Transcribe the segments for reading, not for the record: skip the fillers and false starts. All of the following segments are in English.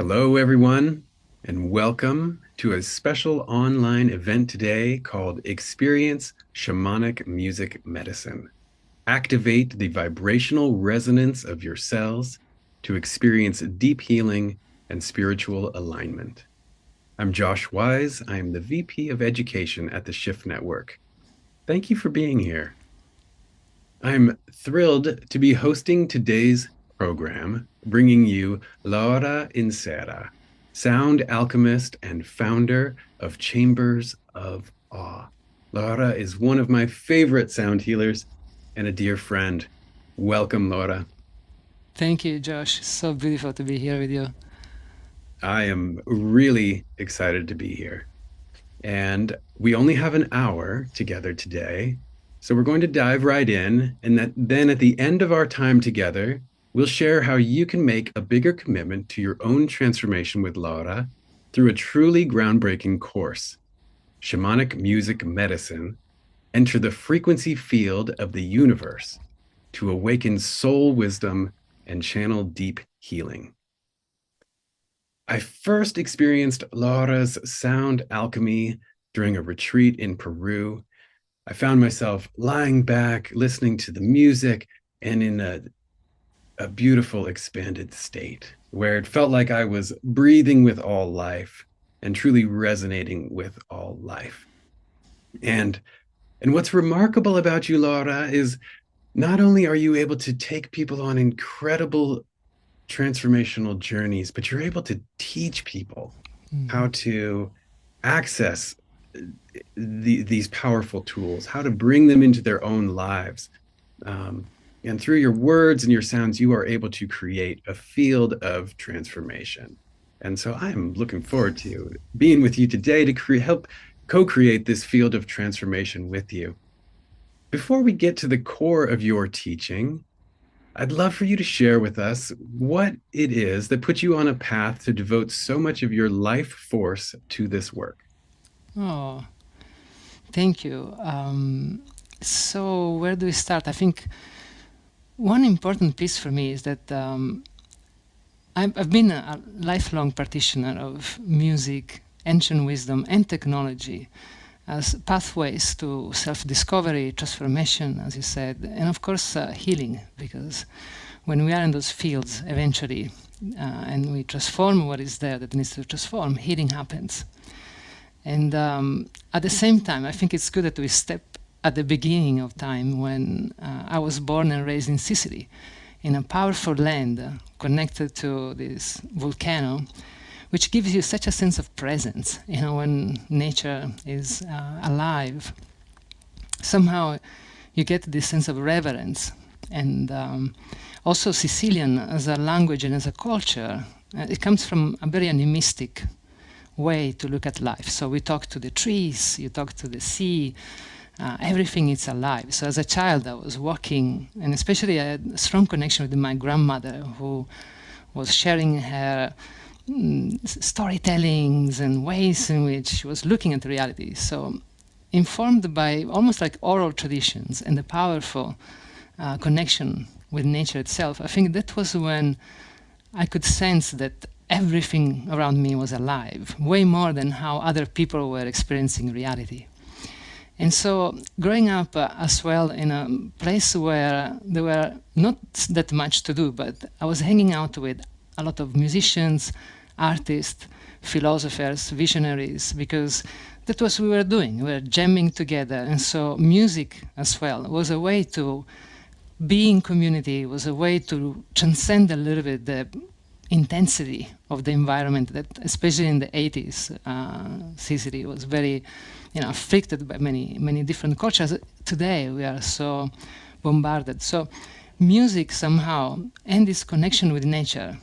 Hello, everyone, and welcome to a special online event today called Experience Shamanic Music Medicine. Activate the vibrational resonance of your cells to experience deep healing and spiritual alignment. I'm Josh Wise. I'm the VP of Education at the Shift Network. Thank you for being here. I'm thrilled to be hosting today's program, bringing you Laura Inserra, sound alchemist and founder of Chambers of Awe. Laura is one of my favorite sound healers and a dear friend. Welcome, Laura. Thank you, Josh. So beautiful to be here with you. I am really excited to be here. And we only have an hour together today. So we're going to dive right in. And then at the end of our time together, we'll share how you can make a bigger commitment to your own transformation with Laura through a truly groundbreaking course, Shamanic Music Medicine. Enter the frequency field of the universe to awaken soul wisdom and channel deep healing. I first experienced Laura's sound alchemy during a retreat in Peru. I found myself lying back, listening to the music, and in a beautiful, expanded state where it felt like I was breathing with all life and truly resonating with all life. And what's remarkable about you, Laura, is not only are you able to take people on incredible transformational journeys, but you're able to teach people how to access these powerful tools, how to bring them into their own lives. And through your words and your sounds, you are able to create a field of transformation. And so I'm looking forward to being with you today to help co-create this field of transformation with you. Before we get to the core of your teaching, I'd love for you to share with us what it is that put you on a path to devote so much of your life force to this work. Oh, thank you. So where do we start? I think one important piece for me is that I've been a lifelong practitioner of music, ancient wisdom, and technology as pathways to self-discovery, transformation, as you said, and of course healing, because when we are in those fields eventually and we transform what is there that needs to transform, healing happens. And at the same time, I think it's good that we step at the beginning of time when I was born and raised in Sicily, in a powerful land connected to this volcano, which gives you such a sense of presence, when nature is alive. Somehow you get this sense of reverence. And also Sicilian as a language and as a culture, it comes from a very animistic way to look at life. So we talk to the trees, you talk to the sea, everything is alive. So as a child I was walking, and especially I had a strong connection with my grandmother, who was sharing her storytellings and ways in which she was looking at reality. So informed by almost like oral traditions and the powerful connection with nature itself, I think that was when I could sense that everything around me was alive, way more than how other people were experiencing reality. And so growing up as well in a place where there were not that much to do, but I was hanging out with a lot of musicians, artists, philosophers, visionaries, because that was what we were doing. We were jamming together. And so music as well was a way to be in community, was a way to transcend a little bit the intensity of the environment that, especially in the 80s, Sicily was very, afflicted by many different cultures. Today we are so bombarded. So music somehow, and this connection with nature,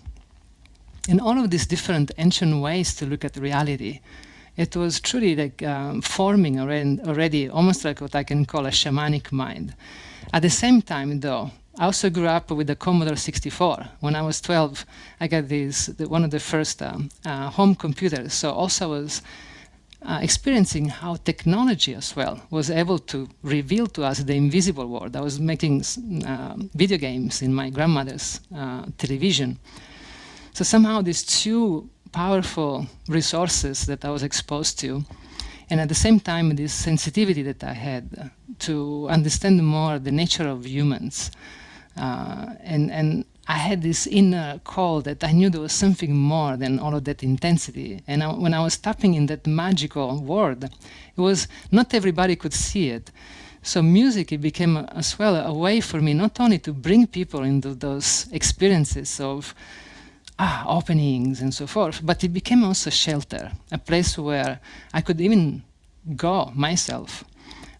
and all of these different ancient ways to look at reality, it was truly like forming already almost like what I can call a shamanic mind. At the same time, though, I also grew up with the Commodore 64. When I was 12, I got one of the first home computers. So also I was experiencing how technology as well was able to reveal to us the invisible world. I was making video games in my grandmother's television. So somehow these two powerful resources that I was exposed to, and at the same time this sensitivity that I had to understand more the nature of humans, and I had this inner call that I knew there was something more than all of that intensity. And when I was tapping in that magical world, it was not everybody could see it. So music, it became as well a way for me not only to bring people into those experiences of openings and so forth, but it became also a shelter, a place where I could even go myself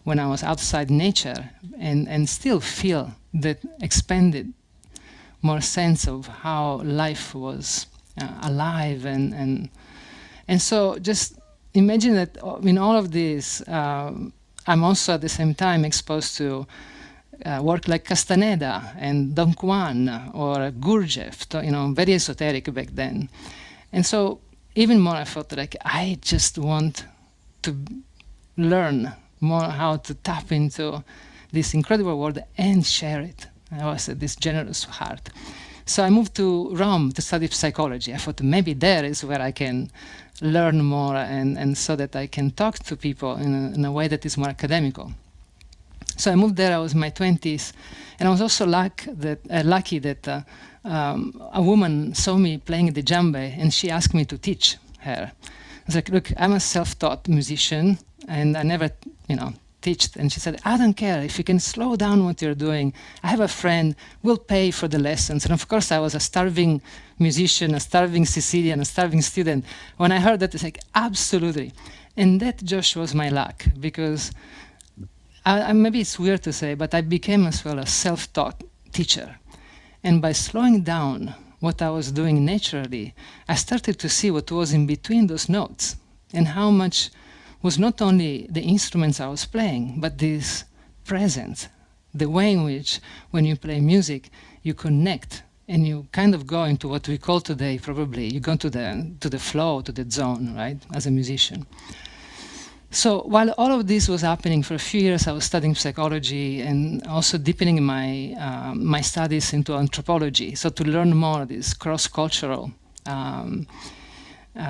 when I was outside nature and still feel that expanded more sense of how life was alive. And so just imagine that in all of this, I'm also at the same time exposed to work like Castaneda and Don Juan or Gurdjieff, very esoteric back then. And so even more I felt like I just want to learn more how to tap into this incredible world and share it. I was this generous heart. So I moved to Rome to study psychology. I thought maybe there is where I can learn more and so that I can talk to people in a way that is more academical. So I moved there, I was in my 20s, and I was also lucky that a woman saw me playing the djembe and she asked me to teach her. I was like, look, I'm a self-taught musician and I never, teached. And she said, I don't care if you can slow down what you're doing. I have a friend, we'll pay for the lessons. And of course I was a starving musician, a starving Sicilian, a starving student. When I heard that, it's like, absolutely. And that just was my luck, because maybe it's weird to say, but I became as well a self-taught teacher. And by slowing down what I was doing naturally, I started to see what was in between those notes and how much was not only the instruments I was playing, but this presence, the way in which when you play music, you connect and you kind of go into what we call today, probably, you go to the flow, to the zone, right, as a musician. So while all of this was happening for a few years, I was studying psychology and also deepening my my studies into anthropology. So to learn more of this cross-cultural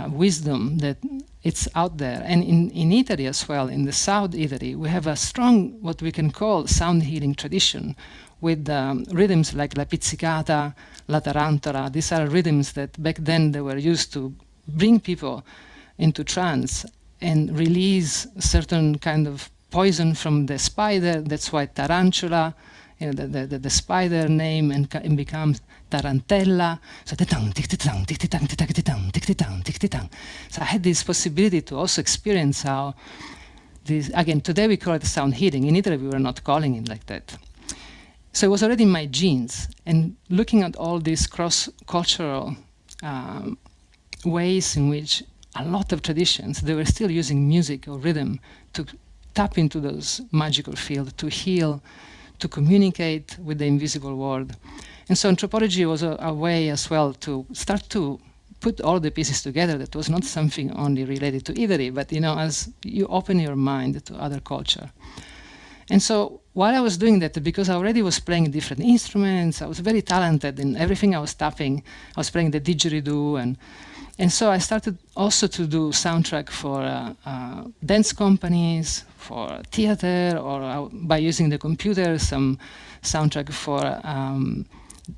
wisdom that it's out there. And in Italy as well, in the South Italy, we have a strong, what we can call sound healing tradition with rhythms like la pizzicata, la tarantola. These are rhythms that back then they were used to bring people into trance and release certain kind of poison from the spider. That's why tarantula, the spider name, and becomes tarantella. So so I had this possibility to also experience how this, again, today we call it sound healing. In Italy we were not calling it like that. So it was already in my genes. And looking at all these cross-cultural ways in which a lot of traditions, they were still using music or rhythm to tap into those magical fields, to heal, to communicate with the invisible world. And so anthropology was a way as well to start to put all the pieces together. That was not something only related to Italy, but as you open your mind to other culture. And so while I was doing that, because I already was playing different instruments, I was very talented in everything I was tapping. I was playing the didgeridoo, and so I started also to do soundtrack for dance companies, for theater, or by using the computer, some soundtrack for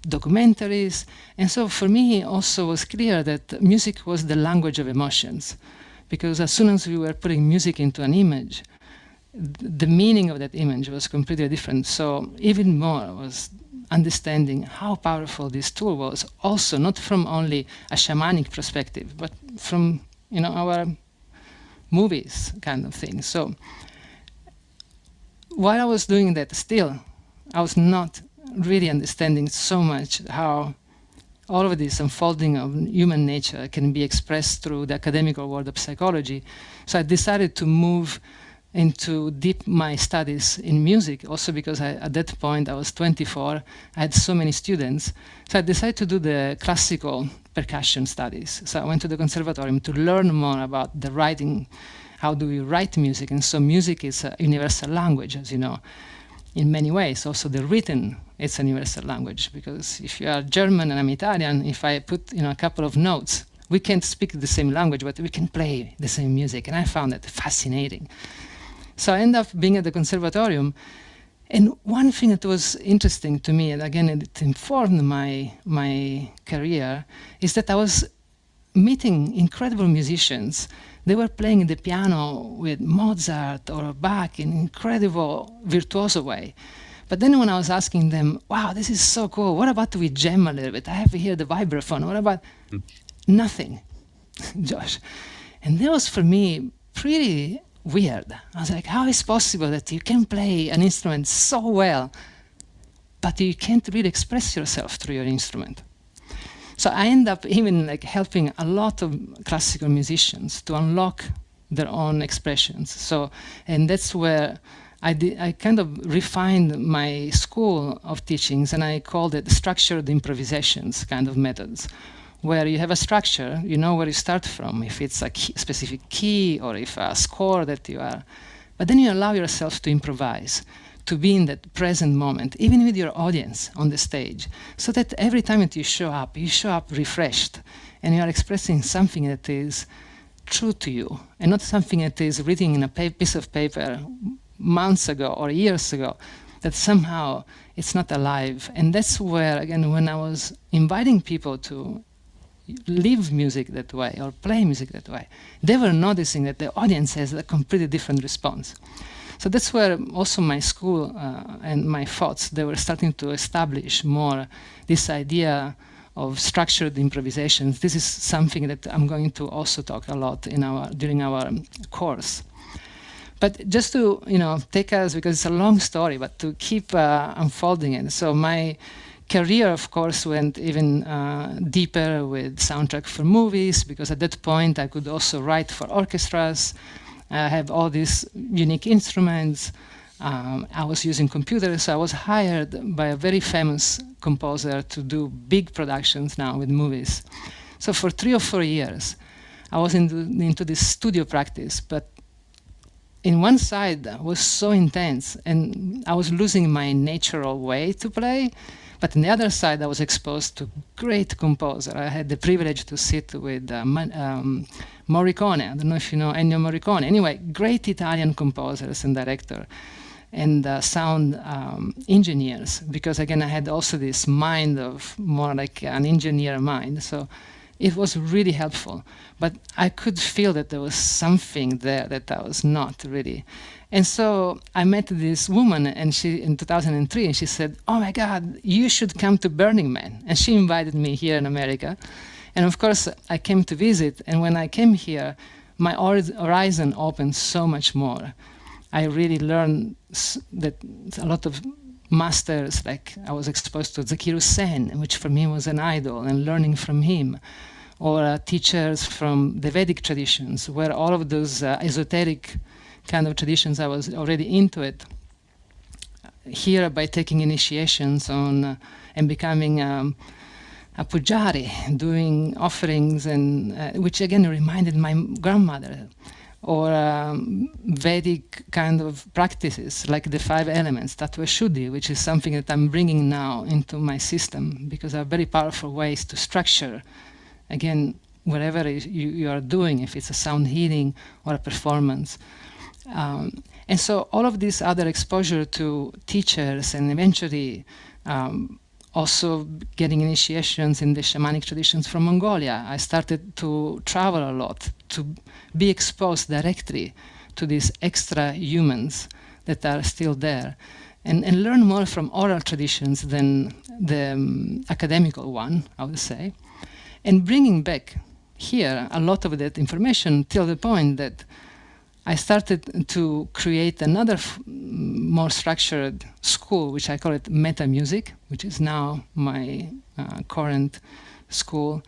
documentaries. And so for me also was clear that music was the language of emotions, because as soon as we were putting music into an image, the meaning of that image was completely different. So even more was understanding how powerful this tool was, also not from only a shamanic perspective, but from our movies kind of thing. So while I was doing that, still I was not really understanding so much how all of this unfolding of human nature can be expressed through the academical world of psychology. So I decided to move into deep my studies in music, also because at that point I was 24, I had so many students. So I decided to do the classical percussion studies. So I went to the conservatorium to learn more about the writing, how do we write music, and so music is a universal language, as you know. in many ways. Also, the written, it's a universal language, because if you are German and I'm Italian, if I put a couple of notes, we can't speak the same language, but we can play the same music. And I found that fascinating. So I ended up being at the conservatorium. And one thing that was interesting to me, and again, it informed my career, is that I was meeting incredible musicians. They were playing the piano with Mozart or Bach in an incredible virtuoso way. But then when I was asking them, wow, this is so cool, what about we jam a little bit? I have here the vibraphone. What about nothing, Josh? And that was for me pretty weird. I was like, how is it possible that you can play an instrument so well, but you can't really express yourself through your instrument? So I end up even like helping a lot of classical musicians to unlock their own expressions. So, and that's where I kind of refined my school of teachings, and I called it structured improvisations kind of methods, where you have a structure, you know where you start from, if it's a specific key or if a score that you are, but then you allow yourself to improvise, to be in that present moment, even with your audience on the stage, so that every time that you show up refreshed, and you are expressing something that is true to you, and not something that is written in a piece of paper months ago or years ago, that somehow it's not alive. And that's where, again, when I was inviting people to live music that way or play music that way, they were noticing that the audience has a completely different response. So that's where also my school and my thoughts, they were starting to establish more this idea of structured improvisations. This is something that I'm going to also talk a lot during our course. But just to take us, because it's a long story, but to keep unfolding it. So my career, of course, went even deeper with soundtrack for movies, because at that point I could also write for orchestras. I have all these unique instruments. I was using computers. So I was hired by a very famous composer to do big productions now with movies. So for 3 or 4 years, I was into this studio practice. But in one side was so intense, and I was losing my natural way to play. But on the other side, I was exposed to great composer. I had the privilege to sit with Morricone. I don't know if you know Ennio Morricone. Anyway, great Italian composers and director and sound engineers, because again, I had also this mind of more like an engineer mind. So it was really helpful. But I could feel that there was something there that I was not really. And so I met this woman, and she in 2003, and she said, "Oh my God, you should come to Burning Man." And she invited me here in America. And of course, I came to visit. And when I came here, my horizon opened so much more. I really learned that a lot of masters, like I was exposed to Zakiru Sen, which for me was an idol, and learning from him. Or teachers from the Vedic traditions, where all of those esoteric kind of traditions, I was already into it. Here, by taking initiations on and becoming a pujari, doing offerings, and which again reminded my grandmother, or Vedic kind of practices like the 5 elements, Tattva Shuddhi, which is something that I'm bringing now into my system, because there are very powerful ways to structure, again, whatever you are doing, if it's a sound healing or a performance. And so all of this other exposure to teachers, and eventually also getting initiations in the shamanic traditions from Mongolia, I started to travel a lot, to be exposed directly to these extra humans that are still there, and learn more from oral traditions than the academical one, I would say, and bringing back here a lot of that information till the point that I started to create another more structured school, which I call it Meta Music, which is now my current school,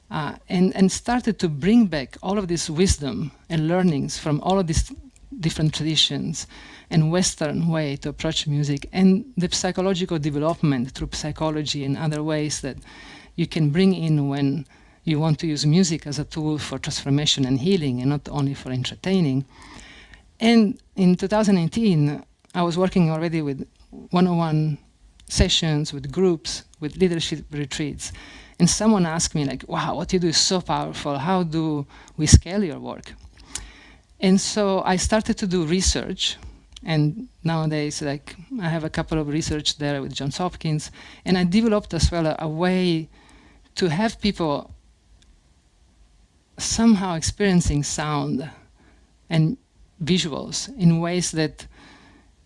and started to bring back all of this wisdom and learnings from all of these different traditions and Western way to approach music, and the psychological development through psychology and other ways that you can bring in when you want to use music as a tool for transformation and healing, and not only for entertaining. And in 2018, I was working already with one-on-one sessions with groups, with leadership retreats. And someone asked me, like, wow, what you do is so powerful. How do we scale your work? And so I started to do research. And nowadays, like, I have a couple of research there with Johns Hopkins. And I developed as well a way to have people somehow experiencing sound and visuals in ways that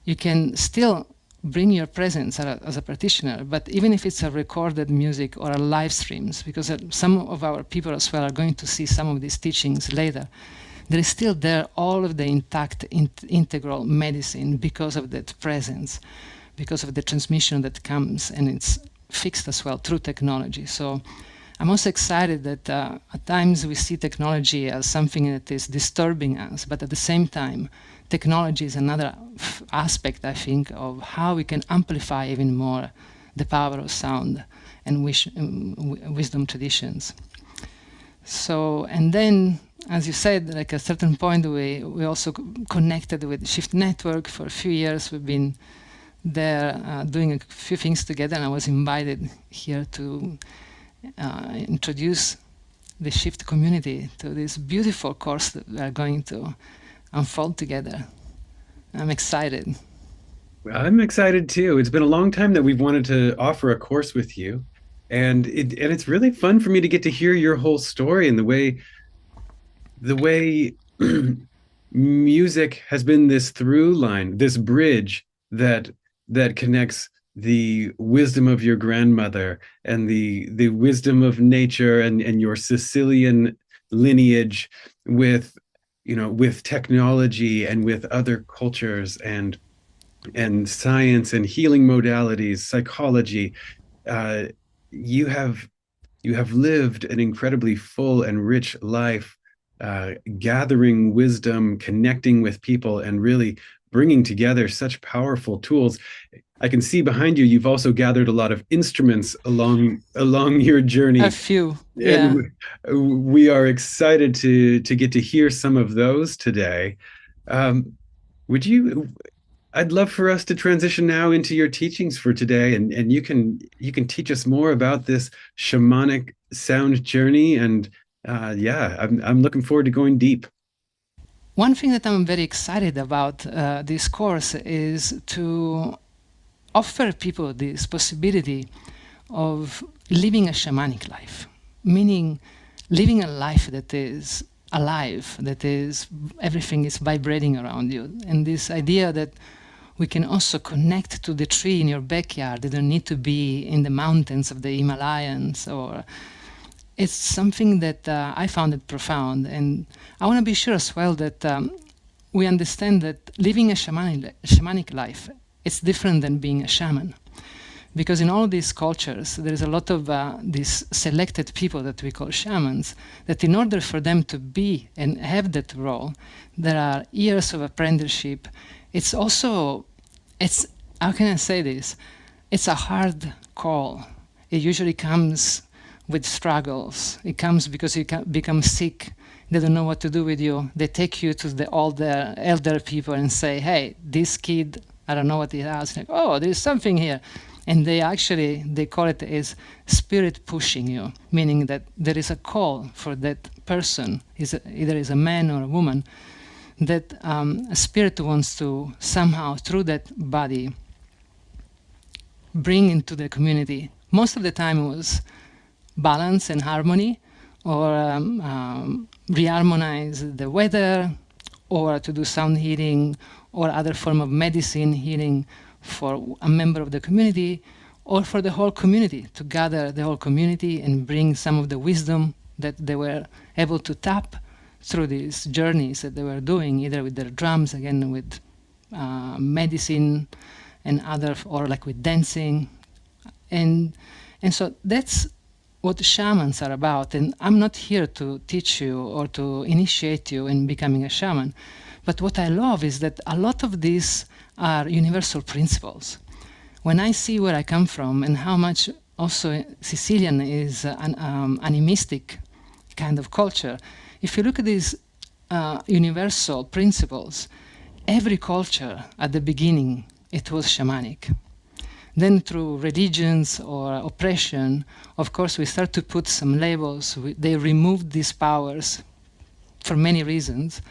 you can still bring your presence as a practitioner, but even if it's a recorded music or a live streams, because some of our people as well are going to see some of these teachings later, there is still there all of the intact integral medicine because of that presence, because of the transmission that comes, and it's fixed as well through technology. So I'm also excited that at times we see technology as something that is disturbing us, but at the same time, technology is another aspect, I think, of how we can amplify even more the power of sound and wisdom traditions. So, and then, as you said, like at a certain point, we also connected with Shift Network for a few years. We've been there doing a few things together, and I was invited here to introduce the Shift community to this beautiful course that we are going to unfold together. I'm excited. I'm excited too. It's been a long time that we've wanted to offer a course with you, and it's really fun for me to get to hear your whole story and the way music has been this through line, this bridge that connects the wisdom of your grandmother and the wisdom of nature and your Sicilian lineage with with technology and with other cultures and science and healing modalities, psychology. Uh, you have you have lived an incredibly full and rich life, gathering wisdom, connecting with people, and really bringing together such powerful tools. I can see behind you, you've also gathered a lot of instruments along your journey. A few, yeah. And we are excited to get to hear some of those today. Um, would you? I'd love for us to transition now into your teachings for today, and you can teach us more about this shamanic sound journey. And yeah, I'm looking forward to going deep. One thing that I'm very excited about this course is to offer people this possibility of living a shamanic life, meaning living a life that is alive, that is everything is vibrating around you, and this idea that we can also connect to the tree in your backyard. They don't need to be in the mountains of the Himalayas, or it's something that I found it profound. And I want to be sure as well that we understand that living a shamanic life, it's different than being a shaman. Because in all these cultures, there is a lot of these selected people that we call shamans, that in order for them to be and have that role, there are years of apprenticeship. It's also, how can I say this? It's a hard call. It usually comes with struggles. It comes because you become sick. They don't know what to do with you. They take you to the older, elder people and say, hey, this kid, I don't know what he has. Like, oh, there's something here. And they call it as spirit pushing you, meaning that there is a call for that person, either is a man or a woman, that a spirit wants to somehow, through that body, bring into the community. Most of the time it was balance and harmony, or reharmonize the weather, or to do sound healing, or other form of medicine healing for a member of the community, or for the whole community, to gather the whole community and bring some of the wisdom that they were able to tap through these journeys that they were doing, either with their drums, again with medicine and other, or like with dancing. And so that's what shamans are about. And I'm not here to teach you or to initiate you in becoming a shaman. But what I love is that a lot of these are universal principles. When I see where I come from and how much also Sicilian is an animistic kind of culture, if you look at these universal principles, every culture at the beginning it was shamanic. Then through religions or oppression, of course, we start to put some labels. They removed these powers for many reasons.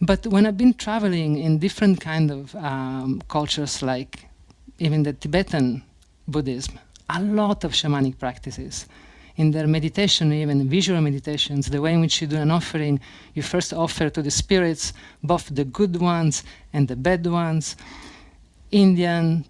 But when I've been traveling in different kind of cultures, like even the Tibetan Buddhism, a lot of shamanic practices. In their meditation, even visual meditations, the way in which you do an offering, you first offer to the spirits, both the good ones and the bad ones. Indian,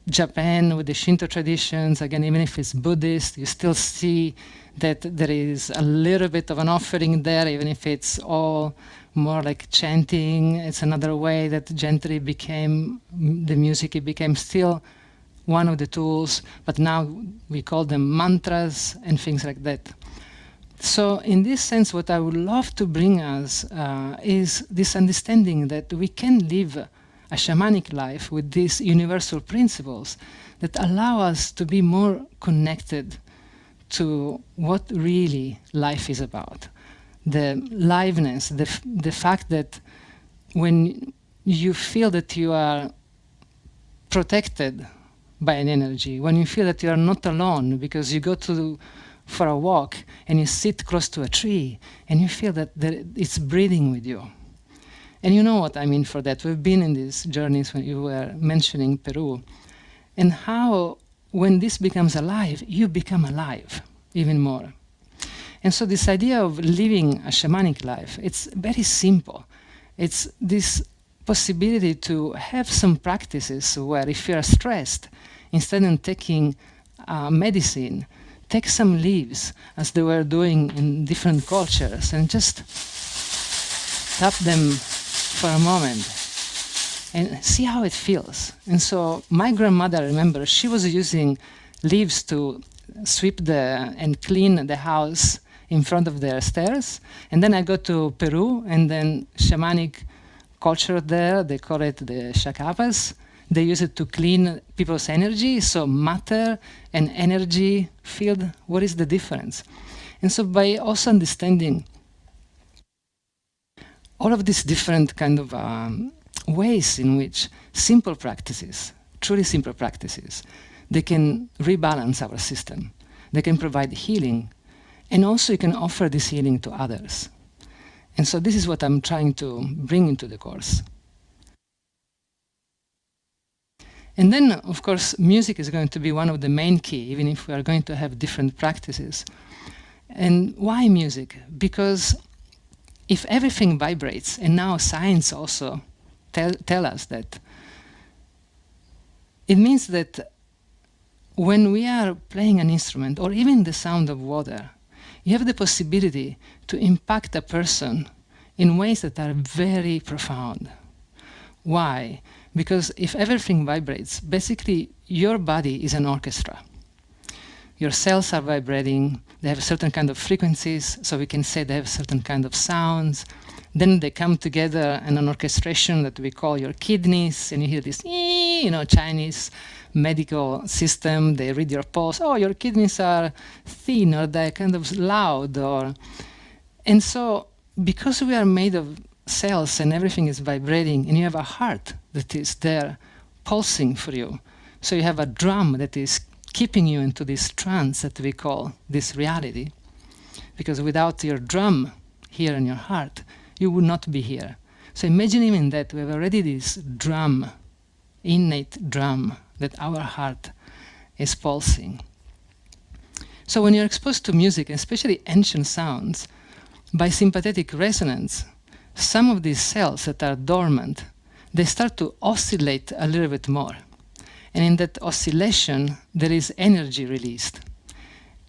Japan with the Shinto traditions, again, even if it's Buddhist, you still see that there is a little bit of an offering there, even if it's all more like chanting. It's another way that gently became, the music, it became still one of the tools, but now we call them mantras and things like that. So in this sense, what I would love to bring us is this understanding that we can live a shamanic life with these universal principles that allow us to be more connected to what really life is about. The liveness, the fact that when you feel that you are protected by an energy, when you feel that you are not alone because you go for a walk and you sit close to a tree and you feel that it's breathing with you. And you know what I mean for that. We've been in these journeys when you were mentioning Peru, and how when this becomes alive, you become alive even more. And so this idea of living a shamanic life, it's very simple. It's this possibility to have some practices where if you are stressed, instead of taking medicine, take some leaves, as they were doing in different cultures, and just tap them for a moment and see how it feels. And so my grandmother, I remember, she was using leaves to sweep and clean the house in front of their stairs. And then I go to Peru, and then shamanic culture there, they call it the shacapas. They use it to clean people's energy. So matter and energy field, what is the difference? And so by also understanding all of these different kind of ways in which simple practices, truly simple practices, they can rebalance our system. They can provide healing, and also you can offer this healing to others. And so this is what I'm trying to bring into the course. And then, of course, music is going to be one of the main key, even if we are going to have different practices. And why music? Because if everything vibrates, and now science also tell us that, it means that when we are playing an instrument, or even the sound of water, you have the possibility to impact a person in ways that are very profound. Why? Because if everything vibrates, basically your body is an orchestra. Your cells are vibrating, they have certain kind of frequencies, so we can say they have certain kind of sounds. Then they come together in an orchestration that we call your kidneys, and you hear this, Chinese medical system. They read your pulse. Oh, your kidneys are thin, or they're kind of loud, and so because we are made of cells and everything is vibrating, and you have a heart that is there pulsing for you. So you have a drum that is keeping you into this trance that we call this reality. Because without your drum here in your heart, you would not be here. So imagine even that we have already this drum, innate drum, that our heart is pulsing. So when you're exposed to music, especially ancient sounds, by sympathetic resonance, some of these cells that are dormant, they start to oscillate a little bit more. And in that oscillation, there is energy released.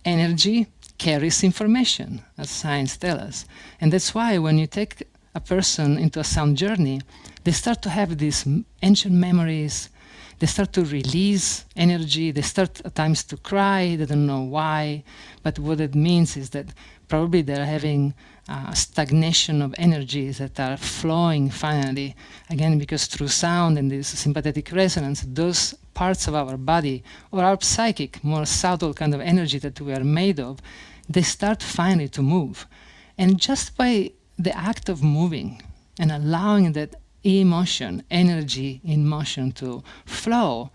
Energy carries information, as science tells us. And that's why when you take a person into a sound journey, they start to have these ancient memories. They start to release energy. They start at times to cry. They don't know why. But what it means is that probably they're having stagnation of energies that are flowing finally. Again, because through sound and this sympathetic resonance, those parts of our body, or our psychic, more subtle kind of energy that we are made of, they start finally to move. And just by the act of moving and allowing that emotion, energy in motion to flow,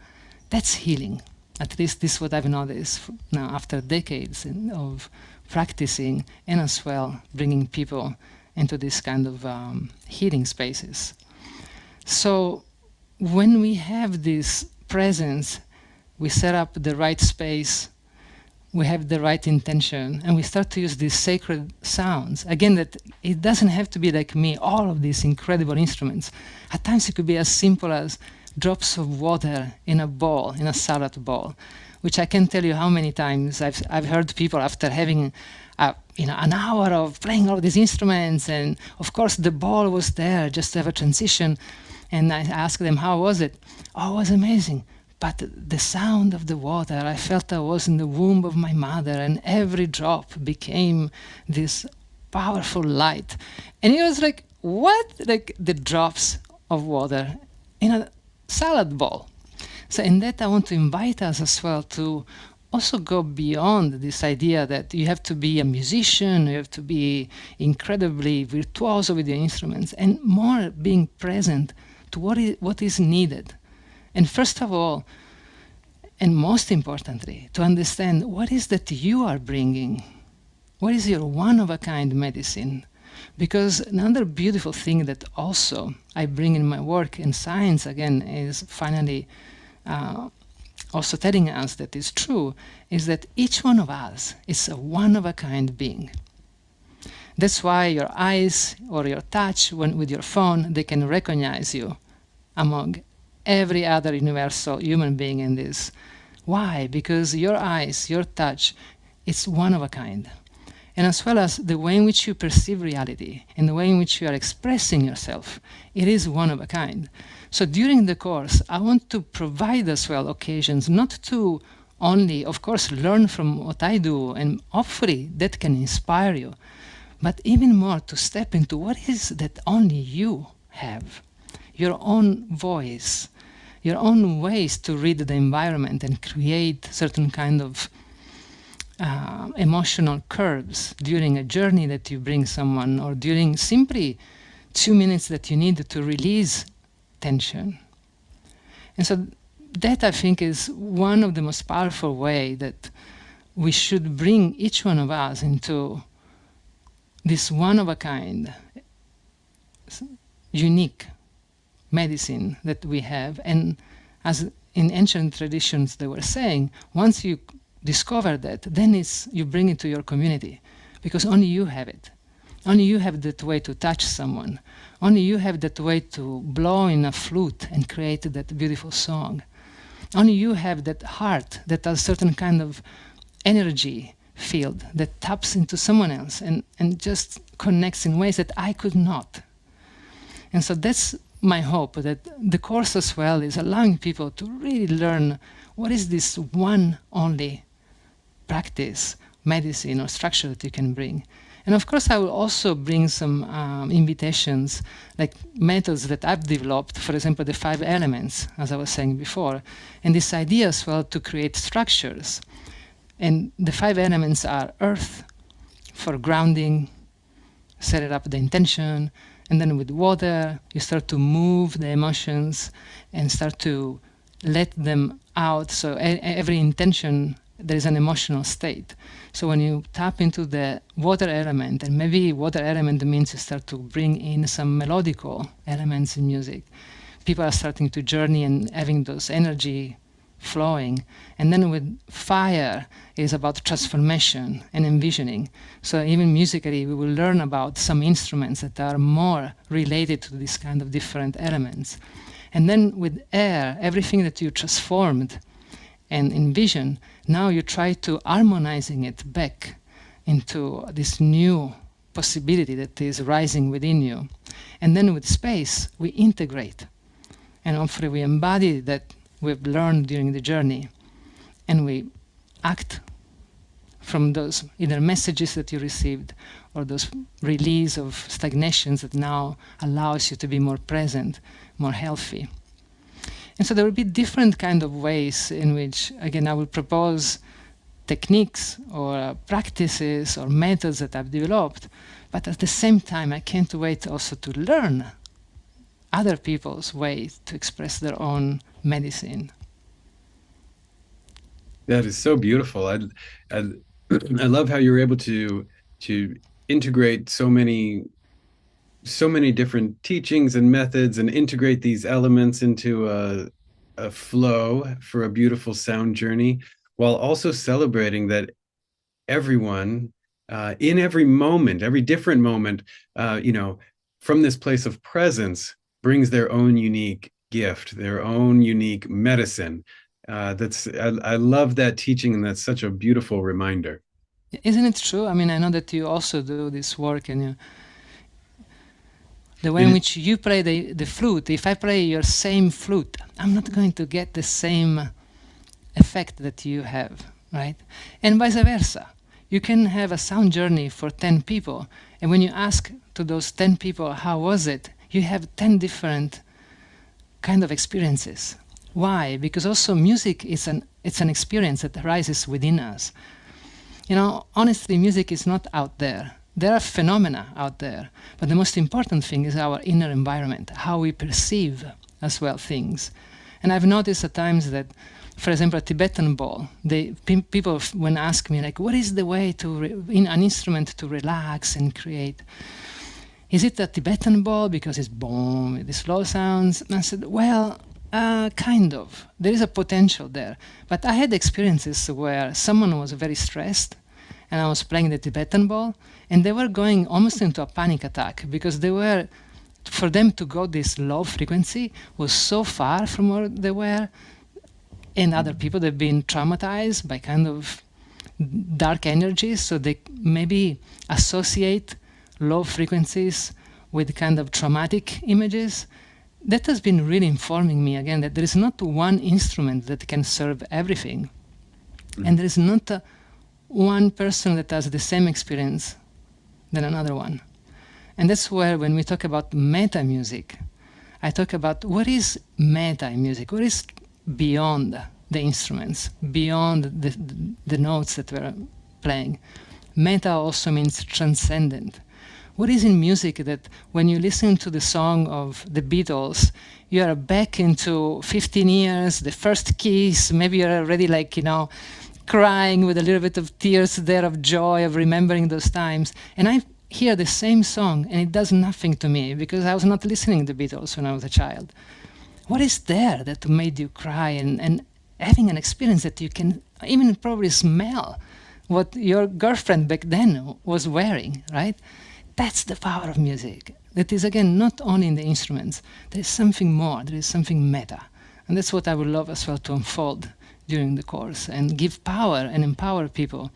that's healing. At least this is what I've noticed now after decades of practicing, and as well bringing people into this kind of healing spaces. So when we have this presence, we set up the right space, we have the right intention, and we start to use these sacred sounds. Again, that it doesn't have to be like me, all of these incredible instruments. At times it could be as simple as drops of water in a bowl, in a salad bowl, which I can't tell you how many times I've heard people after having an hour of playing all these instruments, and of course the bowl was there just to have a transition, and I asked them, how was it? Oh, it was amazing. But the sound of the water, I felt I was in the womb of my mother, and every drop became this powerful light. And it was like, what? Like the drops of water in a salad bowl. So in that, I want to invite us as well to also go beyond this idea that you have to be a musician, you have to be incredibly virtuoso with your instruments, and more being present to what is needed. And first of all, and most importantly, to understand what is that you are bringing. What is your one-of-a-kind medicine? Because another beautiful thing that also I bring in my work in science, again, is finally also telling us that is true, is that each one of us is a one-of-a-kind being. That's why your eyes or your touch with your phone, they can recognize you among every other universal human being in this. Why? Because your eyes, your touch, it's one of a kind. And as well as the way in which you perceive reality and the way in which you are expressing yourself, it is one of a kind. So during the course, I want to provide as well occasions not to only, of course, learn from what I do, and hopefully that can inspire you, but even more to step into what is that only you have. Your own voice, your own ways to read the environment and create certain kind of emotional curves during a journey that you bring someone, or during simply 2 minutes that you need to release tension. And so that, I think, is one of the most powerful way that we should bring each one of us into this one-of-a-kind, unique medicine that we have. And as in ancient traditions they were saying, once you discover that, then you bring it to your community, because only you have it. Only you have that way to touch someone. Only you have that way to blow in a flute and create that beautiful song. Only you have that heart that has certain kind of energy field that taps into someone else and just connects in ways that I could not. And so that's my hope, that the course as well is allowing people to really learn what is this one only practice, medicine, or structure that you can bring. And of course, I will also bring some invitations, like methods that I've developed, for example, the 5 elements, as I was saying before, and this idea as well to create structures. And the 5 elements are earth, for grounding, set it up the intention, and then with water, you start to move the emotions and start to let them out. So every intention, there is an emotional state. So when you tap into the water element, and maybe water element means you start to bring in some melodical elements in music, people are starting to journey and having those energy flowing. And then with fire is about transformation and envisioning. So even musically, we will learn about some instruments that are more related to this kind of different elements. And then with air, everything that you transformed and envision, now you try to harmonizing it back into this new possibility that is rising within you. And then with space, we integrate. And hopefully we embody that we've learned during the journey, and we act from those either messages that you received or those release of stagnations that now allows you to be more present, more healthy. And so there will be different kind of ways in which, again, I will propose techniques or practices or methods that I've developed, but at the same time, I can't wait also to learn other people's way to express their own medicine. That is so beautiful. I, I love how you're able to integrate so many different teachings and methods and integrate these elements into a flow for a beautiful sound journey, while also celebrating that everyone in every moment, every different moment, from this place of presence brings their own unique gift, their own unique medicine. I love that teaching, and that's such a beautiful reminder. Isn't it true? I mean, I know that you also do this work, and the way in It, which you play the flute, if I play your same flute, I'm not going to get the same effect that you have, right? And vice versa. You can have a sound journey for 10 people, and when you ask to those 10 people, how was it? You have 10 different kind of experiences. Why? Because also music is it's an experience that arises within us. Honestly, music is not out there. There are phenomena out there, but the most important thing is our inner environment, how we perceive as well things. And I've noticed at times that, for example, a Tibetan bowl, people when ask me, like, what is the way in an instrument to relax and create? Is it a Tibetan bowl because it's boom, with the slow sounds? And I said, well, kind of. There is a potential there. But I had experiences where someone was very stressed and I was playing the Tibetan bowl, and they were going almost into a panic attack because for them to go this low frequency was so far from where they were, and other people that have been traumatized by kind of dark energies, so they maybe associate low frequencies with kind of traumatic images. That has been really informing me again that there is not one instrument that can serve everything, and there is not one person that has the same experience than another one. And that's where, when we talk about meta music, I talk about what is meta music, what is beyond the instruments, beyond the notes that we're playing. Meta also means transcendent. What is in music that when you listen to the song of the Beatles, you are back into 15 years, the first kiss, maybe you're already crying with a little bit of tears there of joy, of remembering those times. And I hear the same song and it does nothing to me because I was not listening to the Beatles when I was a child. What is there that made you cry and having an experience that you can even probably smell what your girlfriend back then was wearing, right? That's the power of music. That is, again, not only in the instruments. There is something more. There is something meta. And that's what I would love as well to unfold during the course and give power and empower people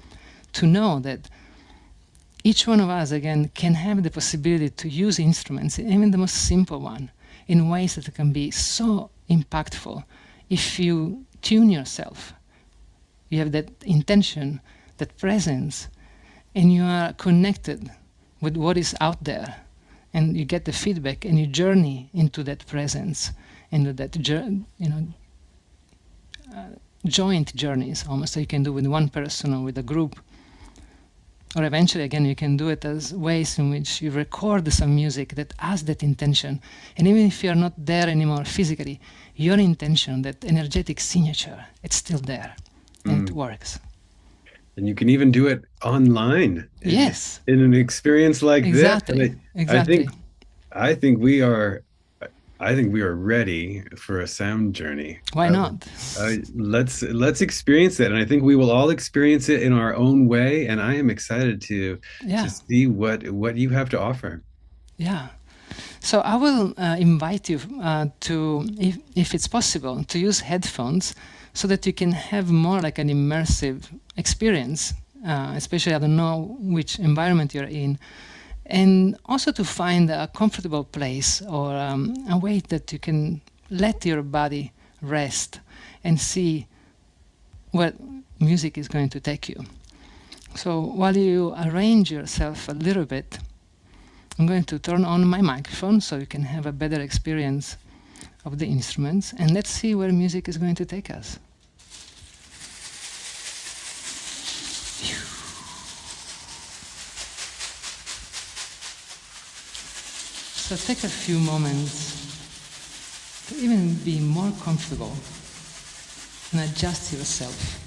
to know that each one of us, again, can have the possibility to use instruments, even the most simple one, in ways that can be so impactful if you tune yourself. You have that intention, that presence, and you are connected with what is out there, and you get the feedback, and you journey into that presence, into that joint journeys, almost, that you can do with one person or with a group. Or eventually, again, you can do it as ways in which you record some music that has that intention. And even if you're not there anymore physically, your intention, that energetic signature, it's still there. And it works. And you can even do it online. Yes. In an experience like Exactly. this. Exactly. I think we are ready for a sound journey. Why not? Let's experience it, and I think we will all experience it in our own way. And I am excited to see what you have to offer. Yeah. So I will invite you to, if it's possible, to use headphones so that you can have more like an immersive experience. Especially, I don't know which environment you're in. And also to find a comfortable place or a way that you can let your body rest and see where music is going to take you. So while you arrange yourself a little bit, I'm going to turn on my microphone so you can have a better experience of the instruments, and let's see where music is going to take us. So take a few moments to even be more comfortable and adjust yourself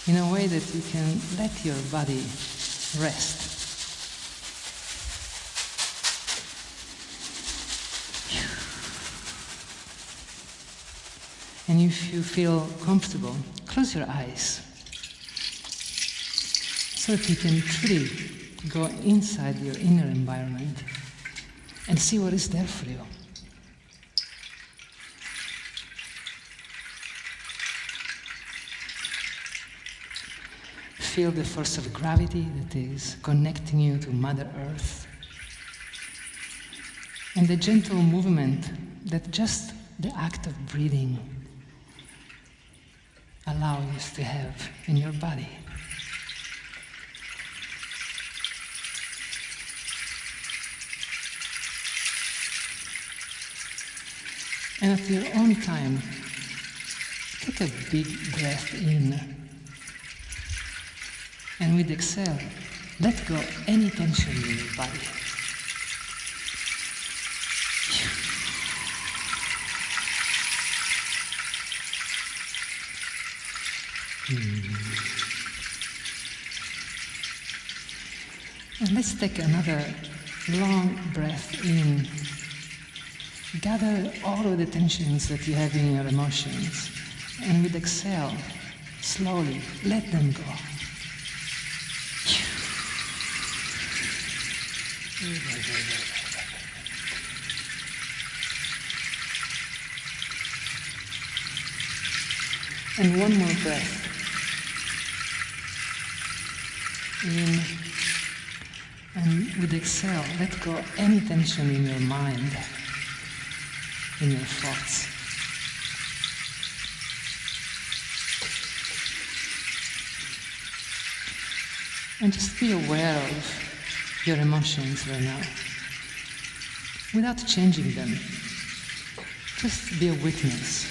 in a way that you can let your body rest. And if you feel comfortable, close your eyes so that you can truly go inside your inner environment and see what is there for you. Feel the force of gravity that is connecting you to Mother Earth, and the gentle movement that just the act of breathing allows to have in your body. And at your own time, take a big breath in. And with exhale, let go any tension in your body. And let's take another long breath in. Gather all of the tensions that you have in your emotions, and with exhale, slowly let them go. And one more breath. In, and with exhale, let go any tension in your mind, in your thoughts. And just be aware of your emotions right now, without changing them. Just be a witness.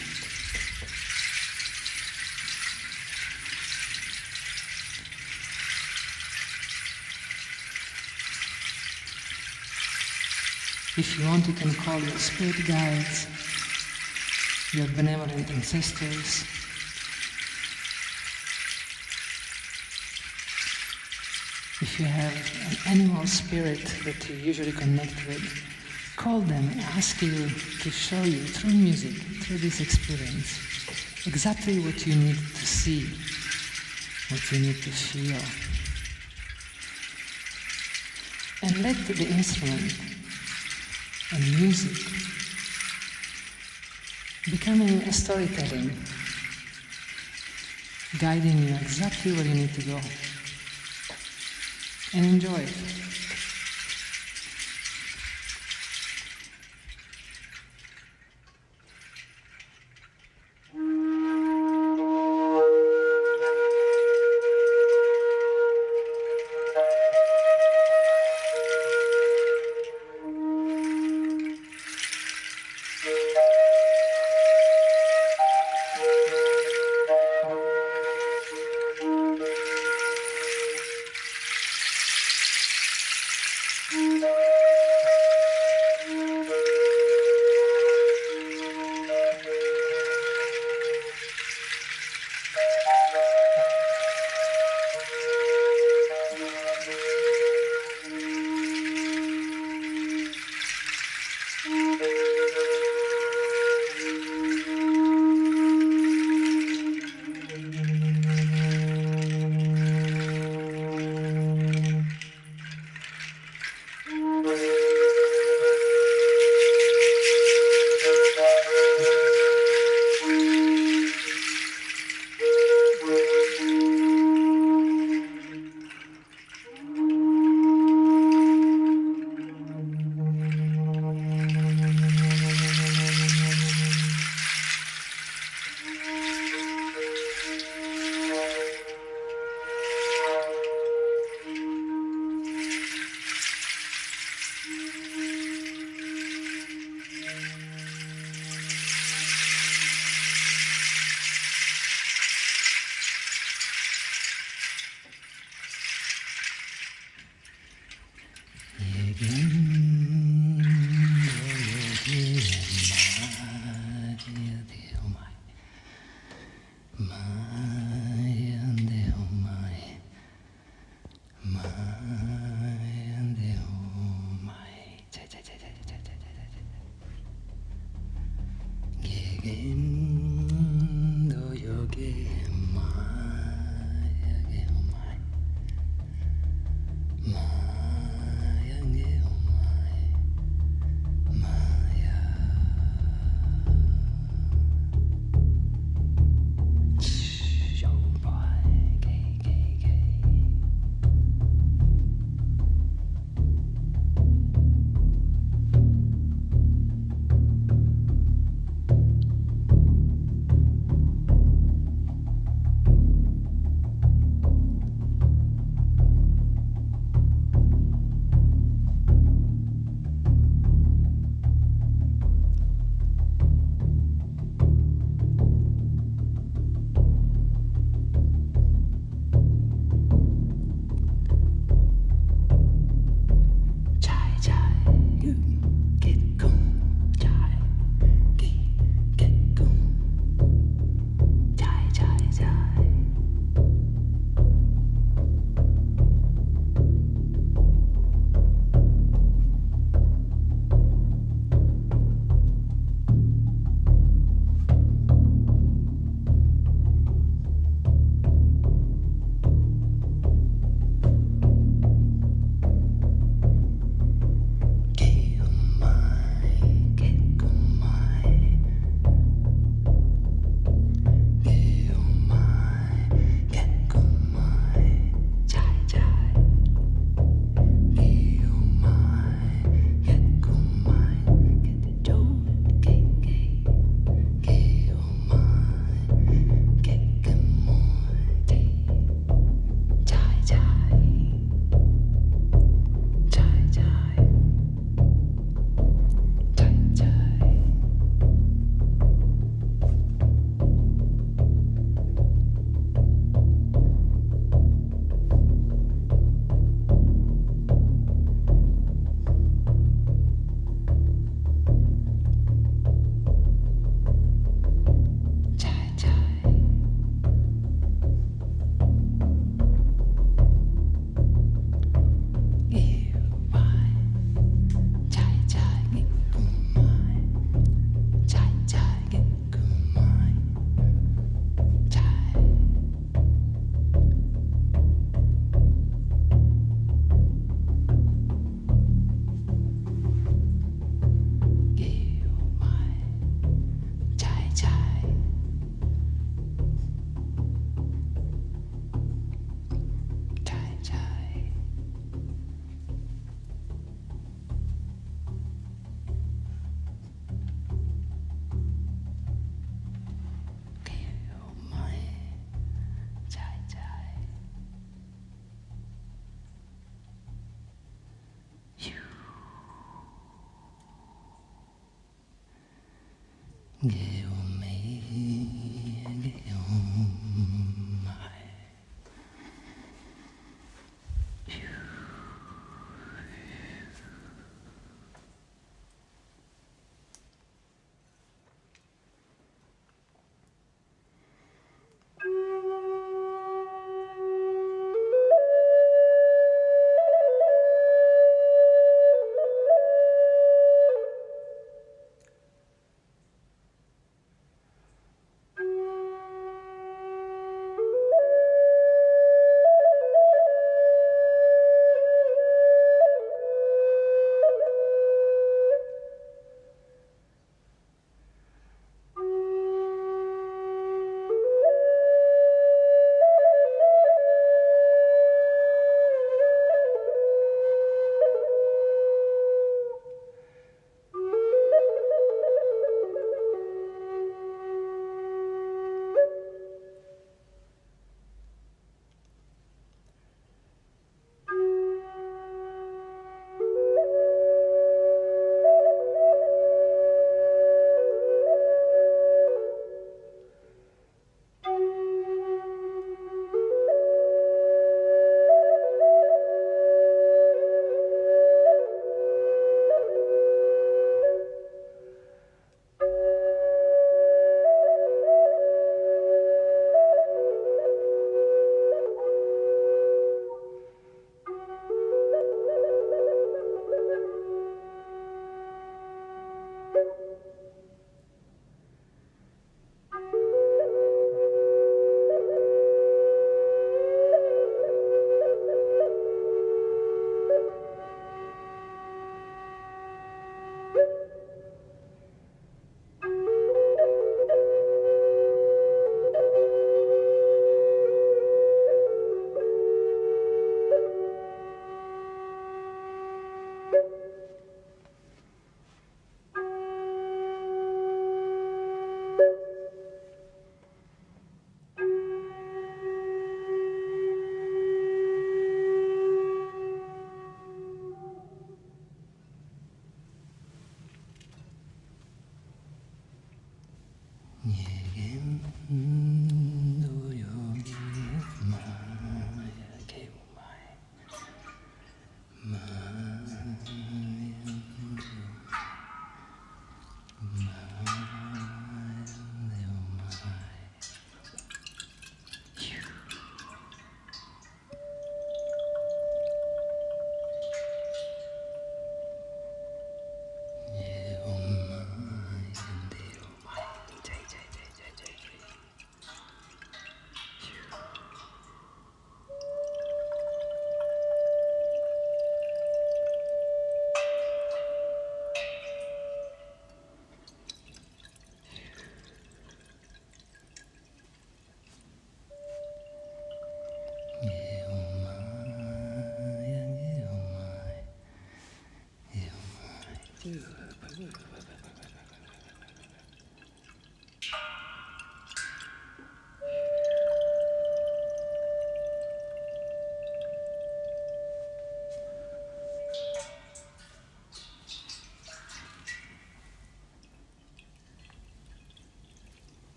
If you want, you can call your spirit guides, your benevolent ancestors. If you have an animal spirit that you usually connect with, call them and ask you to show you through music, through this experience, exactly what you need to see, what you need to feel. And let the instrument and music becoming a storytelling, guiding you exactly where you need to go. And enjoy it.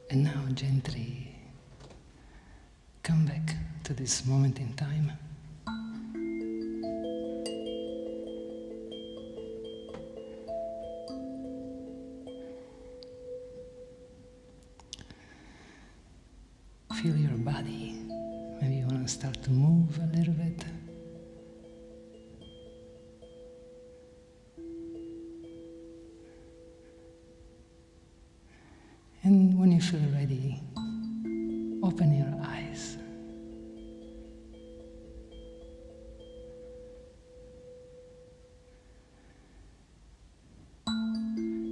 And now gently come back to this moment in time. Feel your body. Maybe you want to start to move a little bit. And when you feel ready, open your eyes.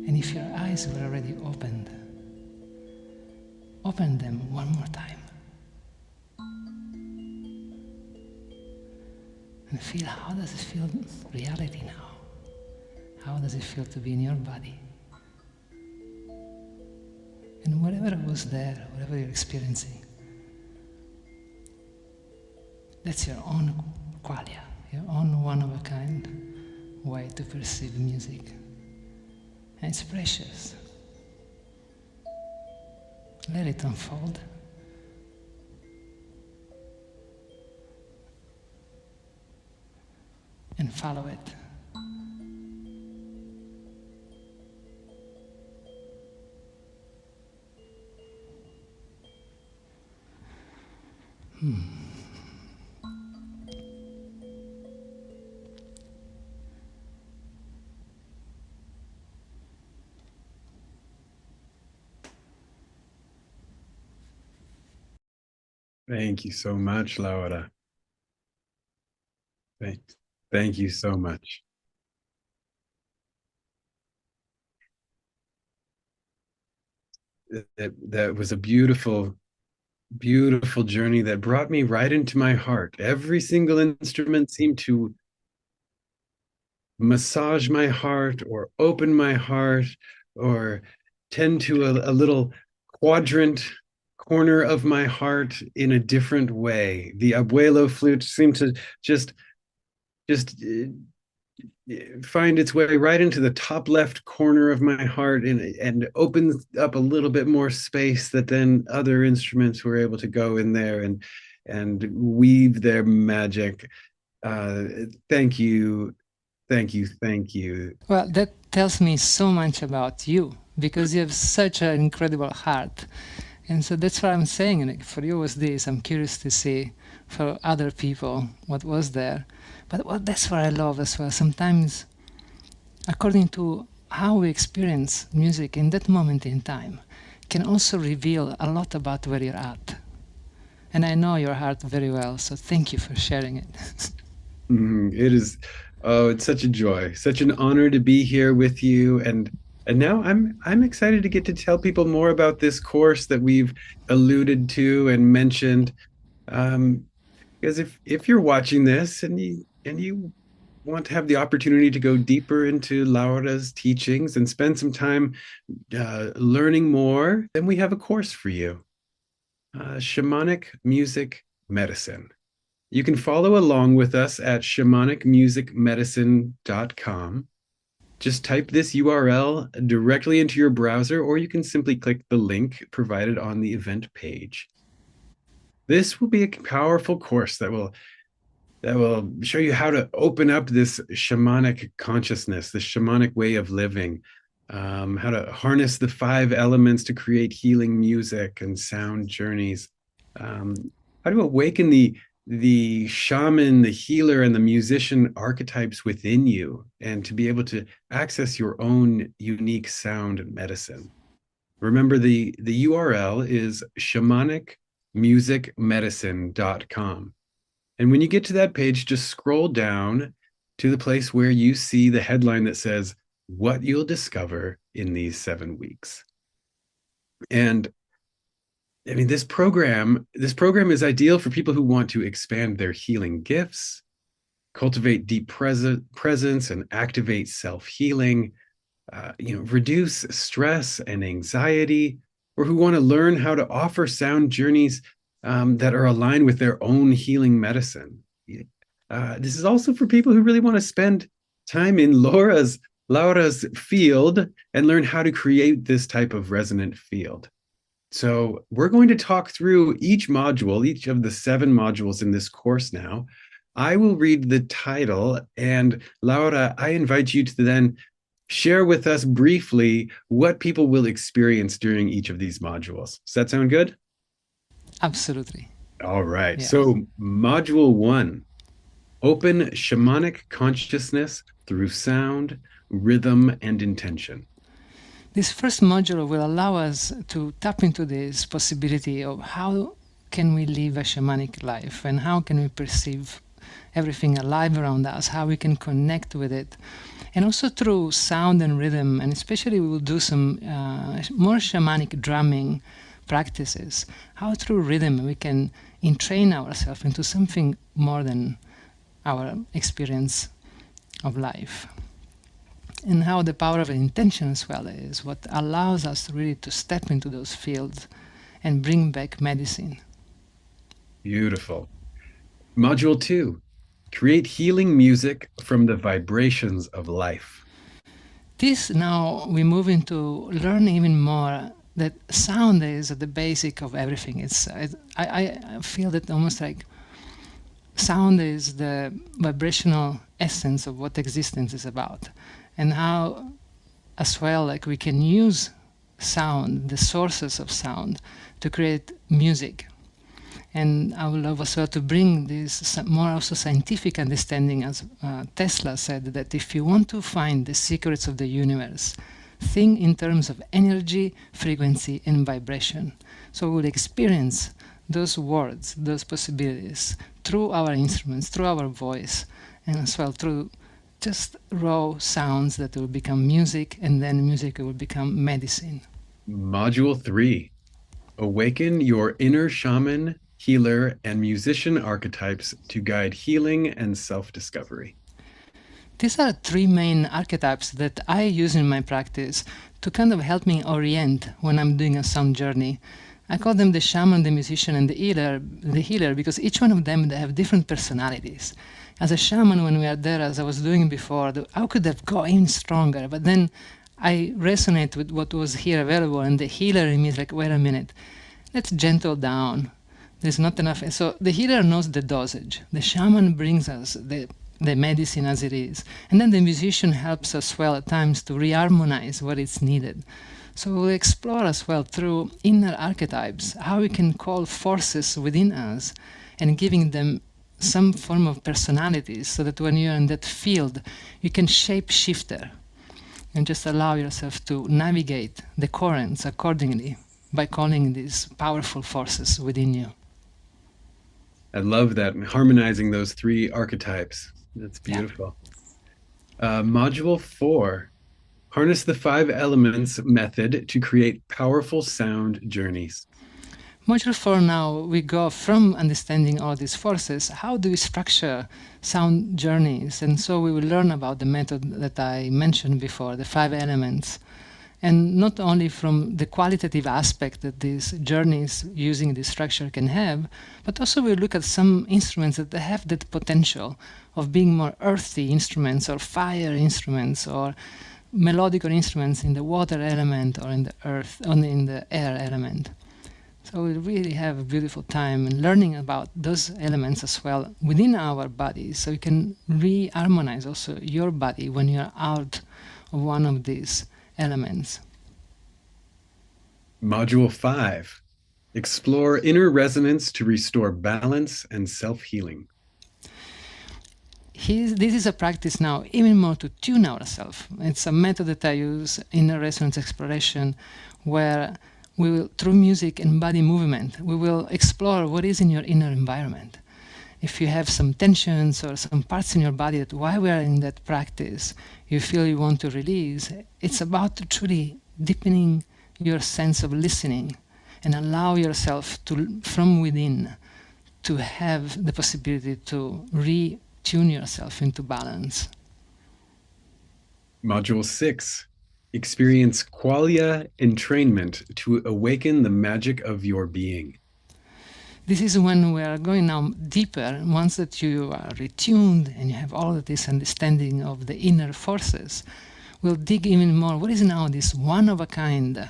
And if your eyes were already opened, open them one more time. And feel, how does it feel reality now? How does it feel to be in your body? And whatever was there, whatever you're experiencing, that's your own qualia, your own one-of-a-kind way to perceive music. And it's precious. Let it unfold. And follow it. Thank you so much, Laura. Thank, thank you so much. That was a beautiful, beautiful journey that brought me right into my heart. Every single instrument seemed to massage my heart or open my heart or tend to a little quadrant corner of my heart in a different way. The abuelo flute seemed to just find its way right into the top left corner of my heart and opens up a little bit more space that then other instruments were able to go in there and weave their magic. Thank you, thank you, thank you. Well, that tells me so much about you, because you have such an incredible heart. And so that's what I'm saying. Like, for you was this. I'm curious to see for other people what was there. But that's what I love as well. Sometimes, according to how we experience music in that moment in time, can also reveal a lot about where you're at. And I know your heart very well, so thank you for sharing it. It is, oh, it's such a joy, such an honor to be here with you. And now I'm excited to get to tell people more about this course that we've alluded to and mentioned. Um, because if you're watching this and you want to have the opportunity to go deeper into Laura's teachings and spend some time learning more, then we have a course for you. Shamanic Music Medicine. You can follow along with us at shamanicmusicmedicine.com. Just type this URL directly into your browser, or you can simply click the link provided on the event page. This will be a powerful course that will show you how to open up this shamanic consciousness, this shamanic way of living, how to harness the five elements to create healing music and sound journeys, how to awaken the shaman, the healer, and the musician archetypes within you, and to be able to access your own unique sound medicine. Remember, the URL is shamanicmusicmedicine.com. And when you get to that page, just scroll down to the place where you see the headline that says, "What you'll discover in these 7 weeks." And I mean, this program is ideal for people who want to expand their healing gifts, cultivate deep presence, and activate self-healing, reduce stress and anxiety, or who want to learn how to offer sound journeys that are aligned with their own healing medicine. This is also for people who really want to spend time in Laura's field and learn how to create this type of resonant field. So we're going to talk through each module, each of the 7 modules in this course now. I will read the title, and Laura, I invite you to then share with us briefly what people will experience during each of these modules. Does that sound good? Absolutely. All right. Yeah. So, module 1, open shamanic consciousness through sound, rhythm, and intention. This first module will allow us to tap into this possibility of how can we live a shamanic life and how can we perceive everything alive around us, how we can connect with it. And also through sound and rhythm, and especially we will do some more shamanic drumming practices, how through rhythm we can entrain ourselves into something more than our experience of life. And how the power of intention as well is what allows us really to step into those fields and bring back medicine. Beautiful. Module 2, create healing music from the vibrations of life. This now we move into learning even more that sound is at the basic of everything. I feel that almost like sound is the vibrational essence of what existence is about, and how as well like we can use sound, the sources of sound, to create music. And I would love as well to bring this more also scientific understanding, as Tesla said, that if you want to find the secrets of the universe, think in terms of energy, frequency, and vibration. So we'll experience those words, those possibilities, through our instruments, through our voice, and as well through just raw sounds that will become music, and then music will become medicine. Module 3, awaken your inner shaman, healer, and musician archetypes to guide healing and self-discovery. These are 3 main archetypes that I use in my practice to kind of help me orient when I'm doing a sound journey. I call them the shaman, the musician, and the healer, because each one of them, they have different personalities. As a shaman, when we are there, as I was doing before, I could have gone even stronger, but then I resonate with what was here available, and the healer in me is like, wait a minute, let's gentle down. There's not enough. So the healer knows the dosage. The shaman brings us the medicine as it is. And then the musician helps us well at times to reharmonize what is needed. So we'll explore as well through inner archetypes how we can call forces within us and giving them some form of personality, so that when you're in that field, you can shape shifter and just allow yourself to navigate the currents accordingly by calling these powerful forces within you. I love that, harmonizing those 3 archetypes. That's beautiful. Module 4, harness the 5 elements method to create powerful sound journeys. Module 4 now, we go from understanding all these forces, how do we structure sound journeys? And so we will learn about the method that I mentioned before, the 5 elements. And not only from the qualitative aspect that these journeys using this structure can have, but also we'll look at some instruments that have that potential of being more earthy instruments or fire instruments or melodical instruments in the water element or in the earth, only in the air element. So we'll really have a beautiful time in learning about those elements as well within our bodies, so you can re-harmonize also your body when you're out of one of these elements. Module 5. Explore inner resonance to restore balance and self-healing. This is a practice now even more to tune ourselves. It's a method that I use in resonance exploration, where we will, through music and body movement, we will explore what is in your inner environment. If you have some tensions or some parts in your body that while we are in that practice, you feel you want to release, it's about truly deepening your sense of listening and allow yourself to, from within, to have the possibility to retune yourself into balance. Module 6. Experience qualia entrainment to awaken the magic of your being. This is when we are going now deeper. Once that you are retuned and you have all of this understanding of the inner forces, we'll dig even more. What is now this one-of-a-kind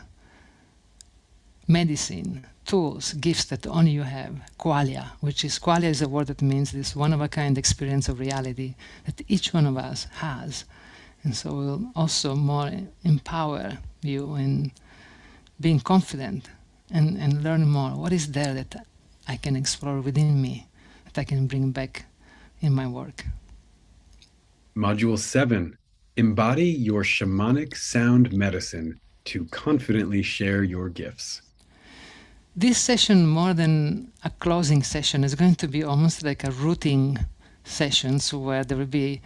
medicine, tools, gifts that only you have? Qualia, qualia is a word that means this one-of-a-kind experience of reality that each one of us has. And so we'll also more empower you in being confident and learn more. What is there that I can explore within me, that I can bring back in my work? Module 7. Embody your shamanic sound medicine to confidently share your gifts. This session, more than a closing session, is going to be almost like a routing session, so where there will be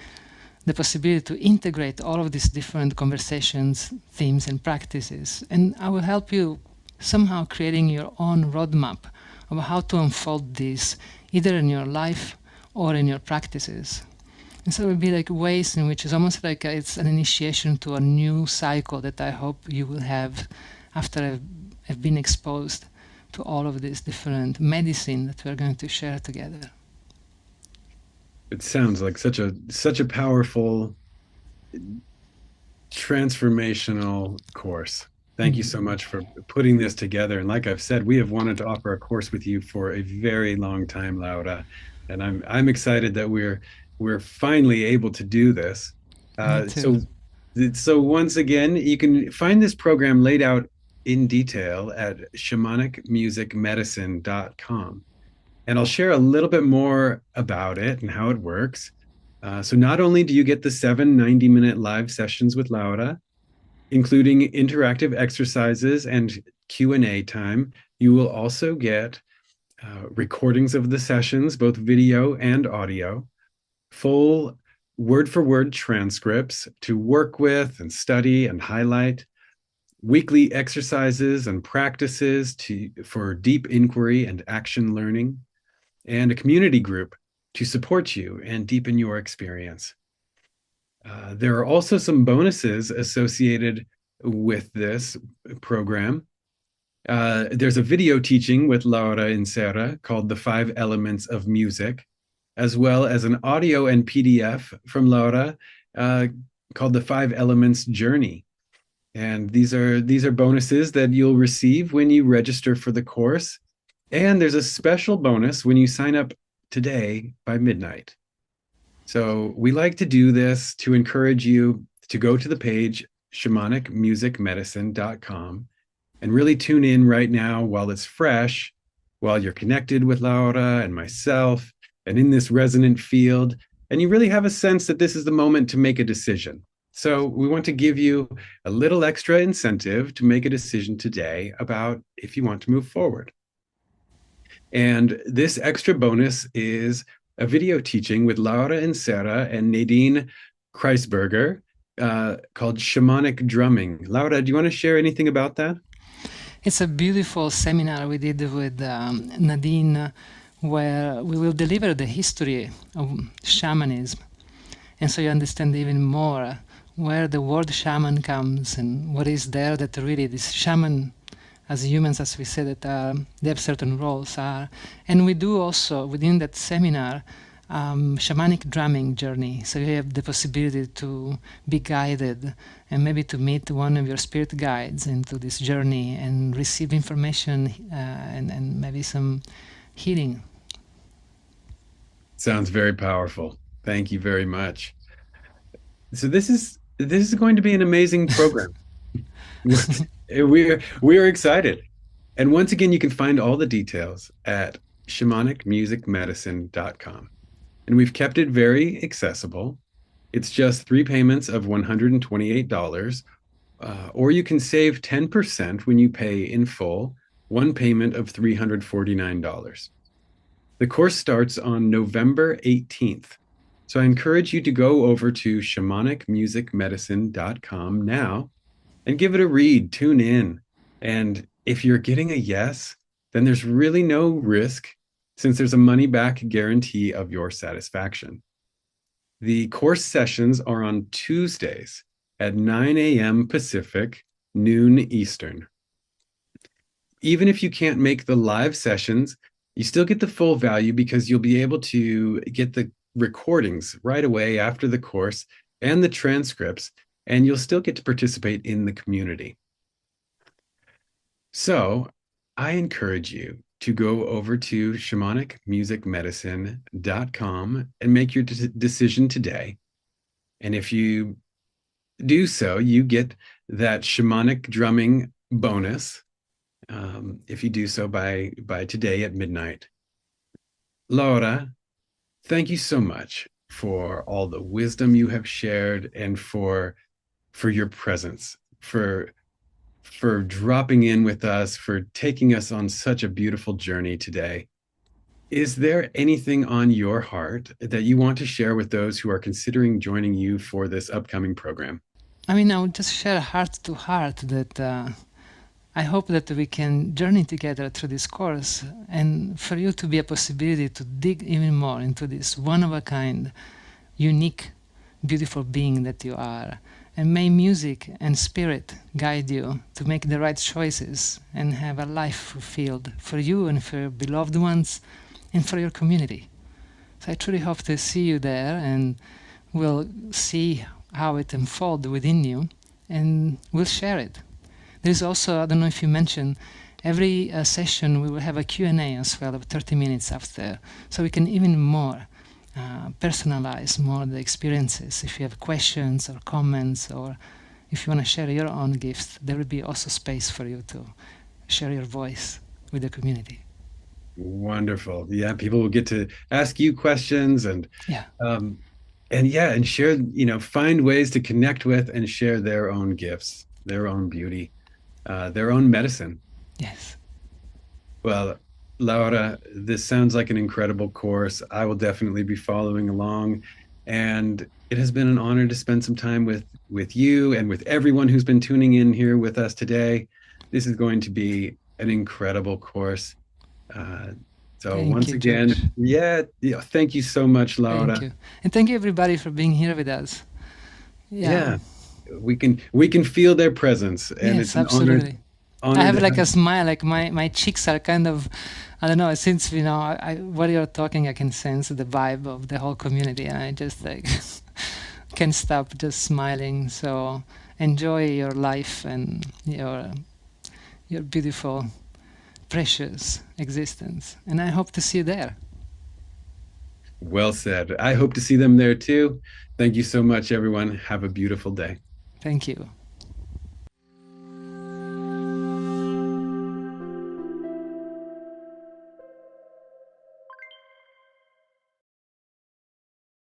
the possibility to integrate all of these different conversations, themes, and practices. And I will help you somehow creating your own roadmap of how to unfold this, either in your life or in your practices. And so it will be like ways in which it's almost like it's an initiation to a new cycle that I hope you will have after I've been exposed to all of this different medicine that we're going to share together. It sounds like such a powerful transformational course. Thank you so much for putting this together. And like I've said, we have wanted to offer a course with you for a very long time, Laura. And I'm excited that we're finally able to do this. Me too. So once again, you can find this program laid out in detail at shamanicmusicmedicine.com. And I'll share a little bit more about it and how it works. So not only do you get the 90-minute live sessions with Laura, including interactive exercises and Q&A time, you will also get recordings of the sessions, both video and audio, full word-for-word transcripts to work with and study and highlight, weekly exercises and practices for deep inquiry and action learning, and a community group to support you and deepen your experience. There are also some bonuses associated with this program. There's a video teaching with Laura Inserra called The 5 Elements of Music, as well as an audio and PDF from Laura called The 5 Elements Journey. And these are bonuses that you'll receive when you register for the course. And there's a special bonus when you sign up today by midnight. So we like to do this to encourage you to go to the page shamanicmusicmedicine.com and really tune in right now while it's fresh, while you're connected with Laura and myself and in this resonant field. And you really have a sense that this is the moment to make a decision. So we want to give you a little extra incentive to make a decision today about if you want to move forward. And this extra bonus is a video teaching with Laura Inserra and Nadine Kreisberger called Shamanic Drumming. Laura, do you want to share anything about that? It's a beautiful seminar we did with Nadine, where we will deliver the history of shamanism. And so you understand even more where the word shaman comes and what is there that really this shaman, as humans, as we said, that they have certain roles are. And we do also, within that seminar, shamanic drumming journey. So you have the possibility to be guided and maybe to meet one of your spirit guides into this journey and receive information and maybe some healing. Sounds very powerful. Thank you very much. So this is going to be an amazing program. We're excited. And once again, you can find all the details at shamanicmusicmedicine.com. And we've kept it very accessible. It's just three payments of $128, or you can save 10% when you pay in full, one payment of $349. The course starts on November 18th. So I encourage you to go over to shamanicmusicmedicine.com now and give it a read, tune in. And if you're getting a yes, then there's really no risk since there's a money back guarantee of your satisfaction. The course sessions are on Tuesdays at 9 a.m. Pacific, noon Eastern. Even if you can't make the live sessions, you still get the full value because you'll be able to get the recordings right away after the course and the transcripts, and you'll still get to participate in the community. So I encourage you to go over to shamanicmusicmedicine.com and make your decision today. And if you do so, you get that shamanic drumming bonus if you do so by today at midnight. Laura, thank you so much for all the wisdom you have shared and for your presence, for dropping in with us, for taking us on such a beautiful journey today. Is there anything on your heart that you want to share with those who are considering joining you for this upcoming program? I mean, I would just share heart to heart that I hope that we can journey together through this course, and for you to be a possibility to dig even more into this one-of-a-kind, unique, beautiful being that you are. And may music and spirit guide you to make the right choices and have a life fulfilled for you and for your beloved ones and for your community. So I truly hope to see you there, and we'll see how it unfolds within you, and we'll share it. There's also, I don't know if you mentioned, every session we will have a Q&A as well of 30 minutes after, so we can even more personalize more the experiences. If you have questions or comments, or if you want to share your own gifts, there will be also space for you to share your voice with the community. Wonderful. Yeah, people will get to ask you questions Yeah, um, and share, find ways to connect with and share their own gifts, their own beauty, their own medicine. yes. Well, Laura, this sounds like an incredible course. I will definitely be following along, and it has been an honor to spend some time with you and with everyone who's been tuning in here with us today. This is going to be an incredible course. Uh, so Thank once you, George. again, yeah, thank you so much, Thank Laura. you. And thank you everybody for being here with us. Yeah, Yeah, we can feel their presence, and it's yes, an honor absolutely. I honor have to like have. a smile, like my cheeks are kind of, I don't know, since, while you're talking, I can sense the vibe of the whole community, and I just like can't stop just smiling. So enjoy your life and your beautiful, precious existence. And I hope to see you there. Well said. I hope to see them there too. Thank you so much, everyone. Have a beautiful day. Thank you.